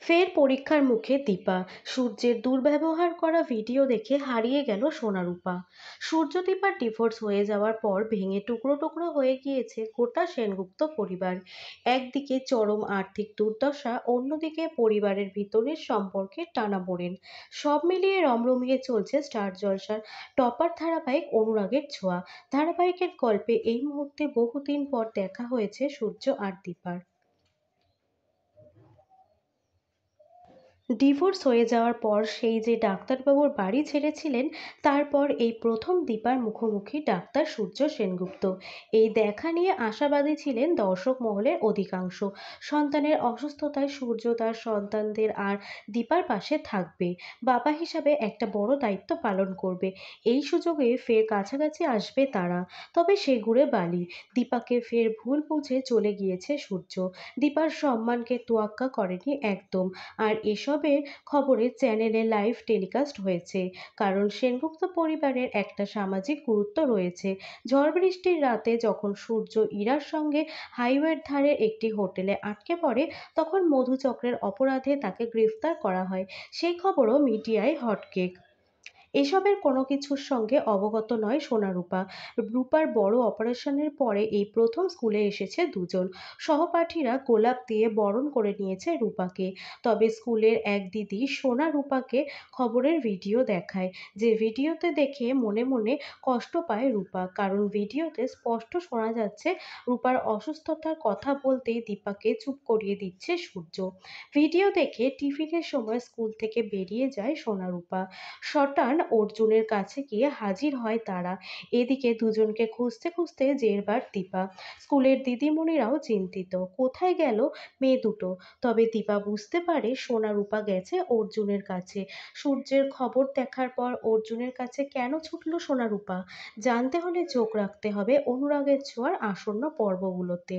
ফের পরীক্ষার মুখে দীপা। সূর্যের দুর্ব্যবহার করা ভিডিও দেখে হারিয়ে গেল সোনারূপা। সূর্য দীপার ডিভোর্স হয়ে যাওয়ার পর ভেঙে টুকরো টুকরো হয়ে গিয়েছে গোটা সেনগুপ্ত পরিবার। একদিকে চরম আর্থিক দুর্দশা, অন্যদিকে পরিবারের ভিতরের সম্পর্কে টানাপোড়েন। সব মিলিয়ে রমরমিয়ে চলছে স্টার জলসার টপার ধারাবাহিক অনুরাগের ছোঁয়া। ধারাবাহিকের গল্পে এই মুহূর্তে বহুদিন পর দেখা হয়েছে সূর্য আর দীপার। ডিভোর্স হয়ে যাওয়ার পর সেই যে ডাক্তারবাবুর বাড়ি ছেড়েছিলেন, তারপর এই প্রথম দীপার মুখোমুখি ডাক্তার সূর্য সেনগুপ্ত। এই দেখা নিয়ে আশাবাদী ছিলেন দর্শক মহলের অধিকাংশ। সন্তানের অসুস্থতায় সূর্য তার সন্তানদের আর দীপার পাশে থাকবে, বাবা হিসাবে একটা বড় দায়িত্ব পালন করবে। এই সুযোগে ফের কাছাকাছি আসবে তারা। তবে সে ঘুরে বালি। দীপাকে ফের ভুল বুঝে চলে গিয়েছে সূর্য। দীপার সম্মানকে তোয়াক্কা করেনি একদম। আর এসবের খবরে চ্যানেলে লাইভ টেলিকাস্ট হয়েছে, কারণ সেনগুপ্ত পরিবারের একটা সামাজিক গুরুত্ব রয়েছে। ঝড় বৃষ্টির রাতে যখন সূর্য ইরার সঙ্গে হাইওয়ের ধারে একটি হোটেলে আটকে পড়ে, তখন মধুচক্রের অপরাধে তাকে গ্রেফতার করা হয়। সেই খবরও মিডিয়ায় হটকেক। এসবের কোনো কিছুর সঙ্গে অবগত নয় সোনারূপা। রূপার বড় অপারেশনের পরে এই প্রথম স্কুলে এসেছে দুজন। সহপাঠীরা গোলাপ দিয়ে বরণ করে নিয়েছে রূপাকে। তবে স্কুলের এক দিদি সোনা রূপাকে খবরের ভিডিও দেখায়, যে ভিডিওতে দেখে মনে মনে কষ্ট পায় রূপা, কারণ ভিডিওতে স্পষ্ট শোনা যাচ্ছে রূপার অসুস্থতার কথা বলতেই দীপাকে চুপ করিয়ে দিচ্ছে সূর্য। ভিডিও দেখে টিফিনের সময় স্কুল থেকে বেরিয়ে যায় সোনারূপা। সটান অর্জুনের কাছে গিয়ে হাজির হয় তারা। এদিকে দুজনকে খুঁজতে খুঁজতে জেরবার দীপা। স্কুলের দিদিমণিরাও চিন্তিত, কোথায় গেল মেয়ে দুটো। তবে দীপা বুঝতে পারে সোনারূপা গেছে অর্জুনের কাছে। সূর্যের খবর দেখার পর অর্জুনের কাছে কেন ছুটল সোনারূপা, জানতে হলে চোখ রাখতে হবে অনুরাগের ছোঁয়ার আসন্ন পর্বগুলোতে।